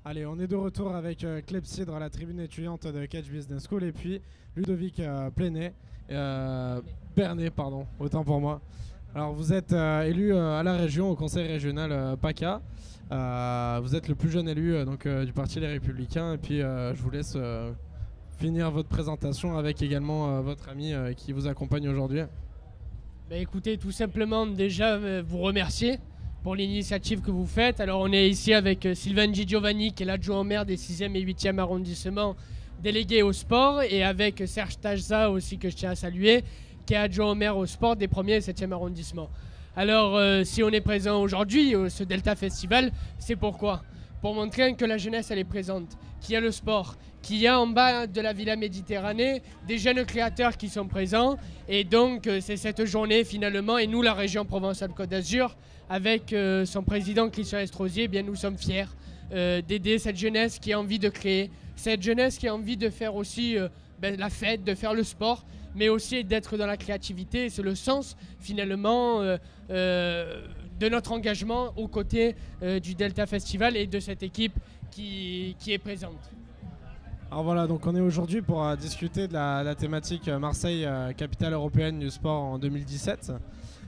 Allez, on est de retour avec Clepsydre à la tribune étudiante de Catch Business School et puis Ludovic Plenet, Bernet, pardon, autant pour moi. Alors vous êtes élu à la région, au conseil régional PACA. Vous êtes le plus jeune élu du Parti Les Républicains et puis je vous laisse finir votre présentation avec également votre ami qui vous accompagne aujourd'hui. Bah écoutez, tout simplement déjà vous remercier pour l'initiative que vous faites. Alors on est ici avec Sylvain Di Giovanni qui est l'adjoint au maire des 6e et 8e arrondissements délégué au sport et avec Serge Tajza aussi que je tiens à saluer qui est adjoint au maire au sport des 1er et 7e arrondissements. Alors si on est présent aujourd'hui au ce Delta Festival, c'est pourquoi ? Pour montrer que la jeunesse elle est présente, qu'il y a le sport, qu'il y a en bas de la Villa Méditerranée des jeunes créateurs qui sont présents et donc c'est cette journée finalement et nous la région Provence-Alpes-Côte d'Azur avec son président Christian Estrosi, eh bien nous sommes fiers d'aider cette jeunesse qui a envie de créer, cette jeunesse qui a envie de faire aussi la fête, de faire le sport, mais aussi d'être dans la créativité. C'est le sens finalement de notre engagement aux côtés du Delta Festival et de cette équipe qui est présente. Alors voilà, donc on est aujourd'hui pour discuter de la thématique Marseille, capitale européenne du sport en 2017.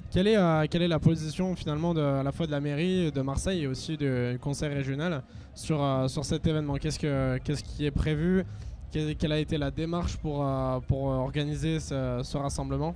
Quelle est la position finalement à la fois de la mairie de Marseille et aussi du conseil régional sur cet événement ? Qu'est-ce qui est prévu ? Quelle a été la démarche pour organiser ce rassemblement ?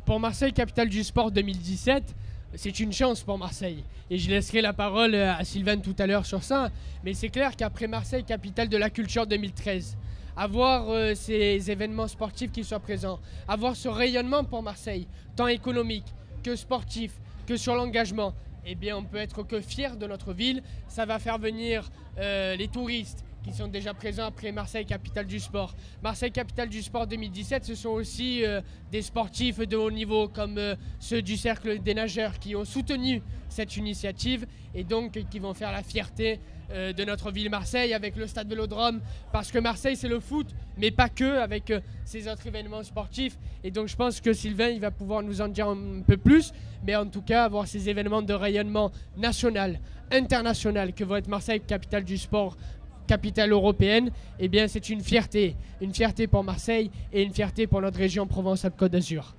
Pour Marseille, capitale du sport 2017, c'est une chance pour Marseille. Et je laisserai la parole à Sylvain tout à l'heure sur ça. Mais c'est clair qu'après Marseille, capitale de la culture 2013, avoir ces événements sportifs qui soient présents, avoir ce rayonnement pour Marseille, tant économique que sportif, que sur l'engagement, eh bien on peut être que fier de notre ville. Ça va faire venir les touristes qui sont déjà présents après Marseille, capitale du sport. Marseille, capitale du sport 2017, ce sont aussi des sportifs de haut niveau comme ceux du Cercle des nageurs qui ont soutenu cette initiative et donc qui vont faire la fierté de notre ville Marseille avec le stade Vélodrome, parce que Marseille c'est le foot, mais pas que, avec ces autres événements sportifs. Et donc je pense que Sylvain il va pouvoir nous en dire un peu plus, mais en tout cas avoir ces événements de rayonnement national, international que va être Marseille, capitale du sport, capitale européenne, eh bien c'est une fierté pour Marseille et une fierté pour notre région Provence-Alpes-Côte d'Azur.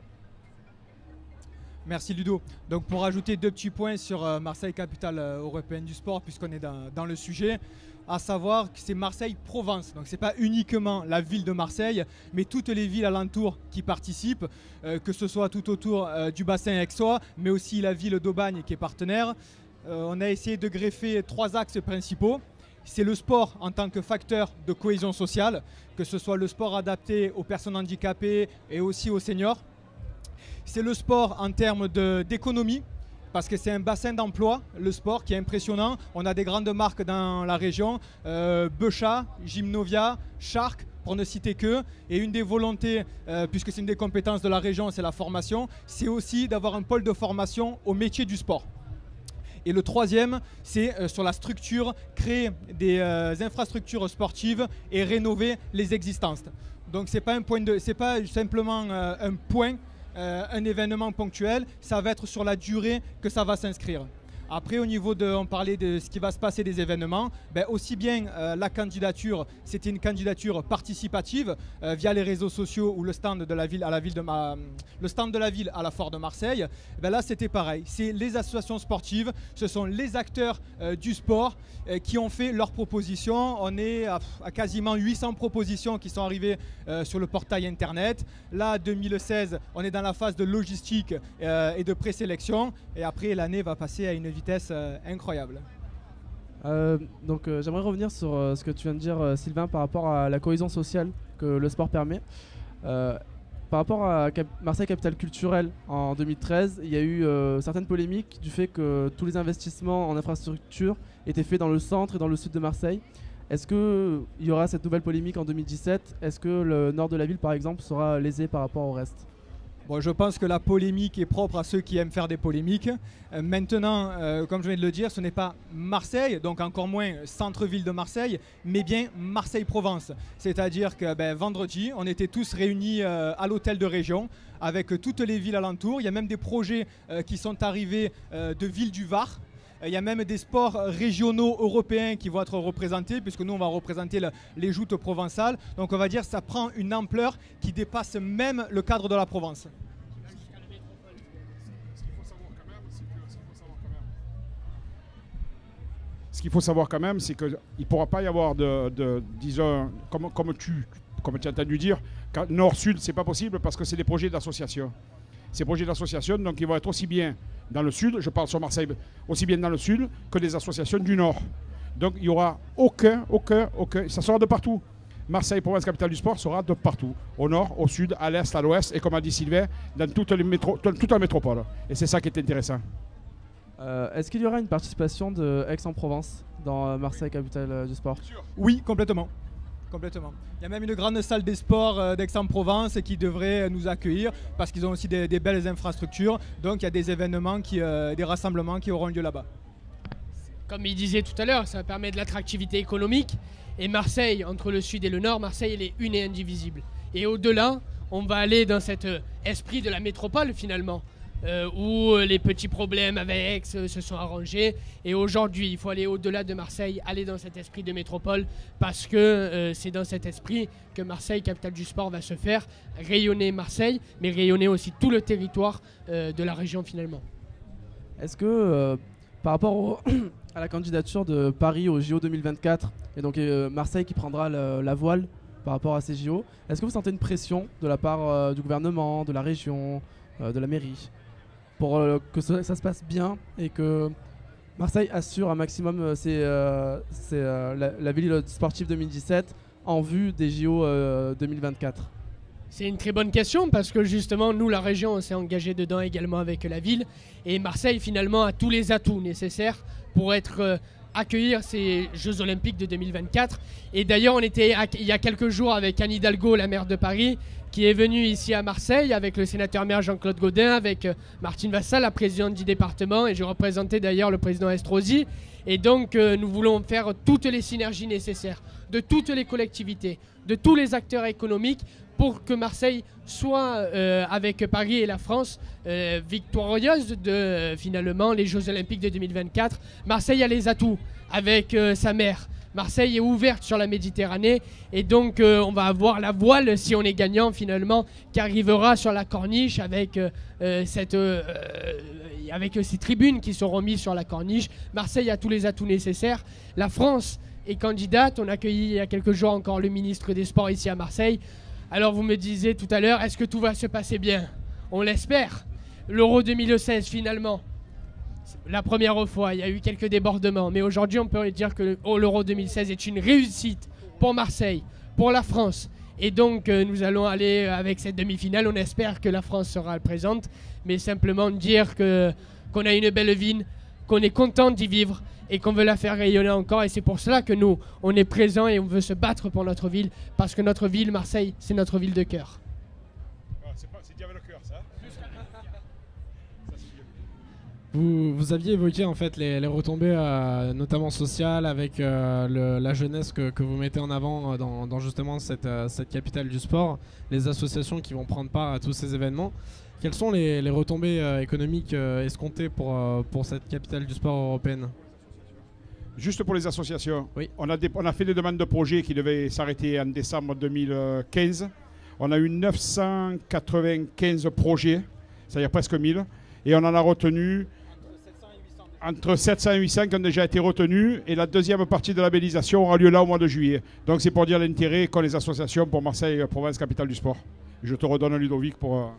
Merci Ludo. Donc pour ajouter 2 petits points sur Marseille, capitale européenne du sport, puisqu'on est dans le sujet, à savoir que c'est Marseille-Provence. Donc c'est pas uniquement la ville de Marseille, mais toutes les villes alentours qui participent, que ce soit tout autour du bassin aixois, mais aussi la ville d'Aubagne qui est partenaire. On a essayé de greffer 3 axes principaux. C'est le sport en tant que facteur de cohésion sociale, que ce soit le sport adapté aux personnes handicapées et aussi aux seniors. C'est le sport en termes d'économie, parce que c'est un bassin d'emploi, le sport, qui est impressionnant. On a des grandes marques dans la région, Beuchat, Gymnovia, Shark, pour ne citer que. Et une des volontés, puisque c'est une des compétences de la région, c'est la formation, c'est aussi d'avoir un pôle de formation au métier du sport. Et le troisième, c'est sur la structure, créer des infrastructures sportives et rénover les existantes. Donc c'est pas simplement un point, un événement ponctuel, ça va être sur la durée que ça va s'inscrire. Après, au niveau on parlait de ce qui va se passer des événements, aussi bien la candidature, c'était une candidature participative via les réseaux sociaux ou le stand de la ville le stand de la ville à la Foire de Marseille. Là, c'était pareil. C'est les associations sportives, ce sont les acteurs du sport qui ont fait leurs propositions. On est à quasiment 800 propositions qui sont arrivées sur le portail internet. Là, 2016, on est dans la phase de logistique et de présélection. Et après, l'année va passer à une vitesse incroyable. J'aimerais revenir sur ce que tu viens de dire Sylvain par rapport à la cohésion sociale que le sport permet. Par rapport à Marseille capitale culturelle en 2013, il y a eu certaines polémiques du fait que tous les investissements en infrastructure étaient faits dans le centre et dans le sud de Marseille. Est-ce qu'il y aura cette nouvelle polémique en 2017 ? Est-ce que le nord de la ville par exemple sera lésé par rapport au reste ? Bon, je pense que la polémique est propre à ceux qui aiment faire des polémiques. Maintenant, comme je viens de le dire, ce n'est pas Marseille, donc encore moins centre-ville de Marseille, mais bien Marseille-Provence. C'est-à-dire que vendredi, on était tous réunis à l'hôtel de région avec toutes les villes alentours. Il y a même des projets qui sont arrivés de villes du Var. Il y a même des sports régionaux européens qui vont être représentés, puisque nous, on va représenter les joutes provençales. Donc on va dire que ça prend une ampleur qui dépasse même le cadre de la Provence. Ce qu'il faut savoir quand même, c'est qu'il ne pourra pas y avoir disons, comme tu as entendu dire, nord-sud, ce n'est pas possible parce que c'est des projets d'association. Ces projets d'association, donc ils vont être aussi bien dans le sud, je parle sur Marseille, aussi bien dans le sud que des associations du nord. Donc il n'y aura aucun, ça sera de partout. Marseille, province capitale du sport, sera de partout. Au nord, au sud, à l'est, à l'ouest et comme a dit Sylvain, dans toute la métropole. Et c'est ça qui est intéressant. Est-ce qu'il y aura une participation de Aix-en-Provence dans Marseille, capitale du sport? Oui, complètement. Complètement. Il y a même une grande salle des sports d'Aix-en-Provence qui devrait nous accueillir parce qu'ils ont aussi des belles infrastructures. Donc il y a des événements, des rassemblements qui auront lieu là-bas. Comme il disait tout à l'heure, ça permet de l'attractivité économique. Et Marseille, entre le sud et le nord, Marseille elle est une et indivisible. Et au-delà, on va aller dans cet esprit de la métropole finalement. Où les petits problèmes avec Aix se sont arrangés. Et aujourd'hui, il faut aller au-delà de Marseille, aller dans cet esprit de métropole, parce que c'est dans cet esprit que Marseille, capitale du sport, va se faire rayonner Marseille, mais rayonner aussi tout le territoire de la région finalement. Est-ce que, par rapport à la candidature de Paris au JO 2024, et donc Marseille qui prendra la voile par rapport à ces JO, est-ce que vous sentez une pression de la part du gouvernement, de la région, de la mairie pour que ça se passe bien et que Marseille assure un maximum la ville sportive 2017 en vue des JO 2024? C'est une très bonne question parce que justement, nous, la région, on s'est engagé dedans également avec la ville. Et Marseille, finalement, a tous les atouts nécessaires pour accueillir ces Jeux Olympiques de 2024. Et d'ailleurs, on était il y a quelques jours avec Anne Hidalgo, la maire de Paris, qui est venue ici à Marseille avec le sénateur maire Jean-Claude Gaudin, avec Martine Vassal, la présidente du département, et je représentais d'ailleurs le président Estrosi. Et donc, nous voulons faire toutes les synergies nécessaires de toutes les collectivités, de tous les acteurs économiques pour que Marseille soit, avec Paris et la France, victorieuse de finalement les Jeux Olympiques de 2024. Marseille a les atouts avec sa mer. Marseille est ouverte sur la Méditerranée et donc on va avoir la voile, si on est gagnant finalement, qui arrivera sur la corniche avec ces tribunes qui seront mises sur la corniche. Marseille a tous les atouts nécessaires. La France est candidate. On a accueilli il y a quelques jours encore le ministre des Sports ici à Marseille. Alors vous me disiez tout à l'heure, est-ce que tout va se passer bien? On l'espère. L'Euro 2016 finalement. La première fois, il y a eu quelques débordements, mais aujourd'hui, on peut dire que l'Euro 2016 est une réussite pour Marseille, pour la France. Et donc, nous allons aller avec cette demi-finale. On espère que la France sera présente, mais simplement dire qu'on a une belle ville, qu'on est content d'y vivre et qu'on veut la faire rayonner encore. Et c'est pour cela que nous, on est présents et on veut se battre pour notre ville, parce que notre ville, Marseille, c'est notre ville de cœur. C'est bien avec le cœur, ça. Vous aviez évoqué en fait les retombées notamment sociales avec la jeunesse que vous mettez en avant dans justement cette capitale du sport, les associations qui vont prendre part à tous ces événements. Quelles sont les retombées économiques escomptées pour cette capitale du sport européenne? Juste pour les associations, oui. On a fait des demandes de projets qui devaient s'arrêter en décembre 2015. On a eu 995 projets, c'est-à-dire presque 1000, et on en a retenu entre 700 et 800 qui ont déjà été retenus, et la deuxième partie de la labellisation aura lieu là au mois de juillet. Donc c'est pour dire l'intérêt qu'ont les associations pour Marseille, province capitale du sport. Je te redonne Ludovic pour...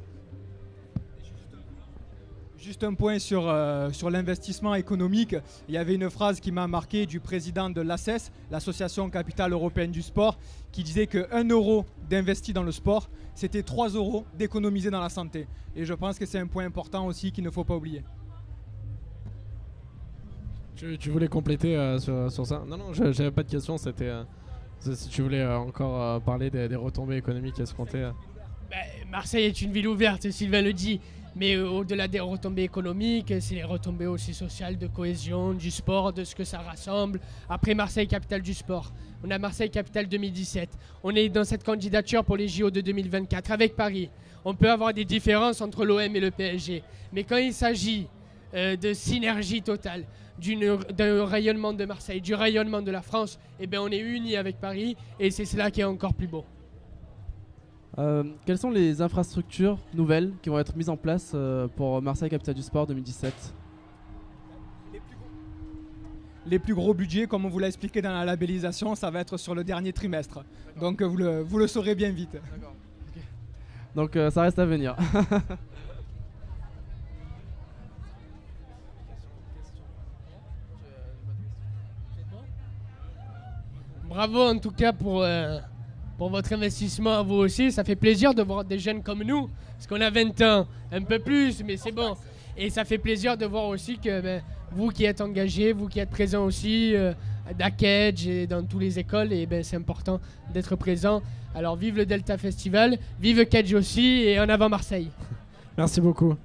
Juste un point sur l'investissement économique. Il y avait une phrase qui m'a marqué du président de l'ACES, l'Association capitale européenne du sport, qui disait que 1 euro d'investi dans le sport, c'était 3 euros d'économiser dans la santé. Et je pense que c'est un point important aussi qu'il ne faut pas oublier. Tu voulais compléter sur ça? Non, j'avais pas de question. C'était si tu voulais encore parler des retombées économiques escomptées. Marseille est une ville ouverte, Sylvain le dit. Mais au-delà des retombées économiques, c'est les retombées aussi sociales, de cohésion, du sport, de ce que ça rassemble. Après Marseille, capitale du sport. On a Marseille, capitale 2017. On est dans cette candidature pour les JO de 2024 avec Paris. On peut avoir des différences entre l'OM et le PSG. Mais quand il s'agit de synergie totale, d'un rayonnement de Marseille, du rayonnement de la France. Et bien on est unis avec Paris et c'est cela qui est encore plus beau. Quelles sont les infrastructures nouvelles qui vont être mises en place pour Marseille Capitale du Sport 2017? Les plus gros budgets, comme on vous l'a expliqué dans la labellisation, ça va être sur le dernier trimestre. Donc vous le saurez bien vite. Okay. Donc ça reste à venir. Bravo en tout cas pour votre investissement à vous aussi. Ça fait plaisir de voir des jeunes comme nous, parce qu'on a 20 ans, un peu plus, mais c'est bon. Et ça fait plaisir de voir aussi que vous qui êtes engagés, vous qui êtes présents aussi à Kedge et dans toutes les écoles, et c'est important d'être présent. Alors vive le Delta Festival, vive Kedge aussi et en avant Marseille. Merci beaucoup.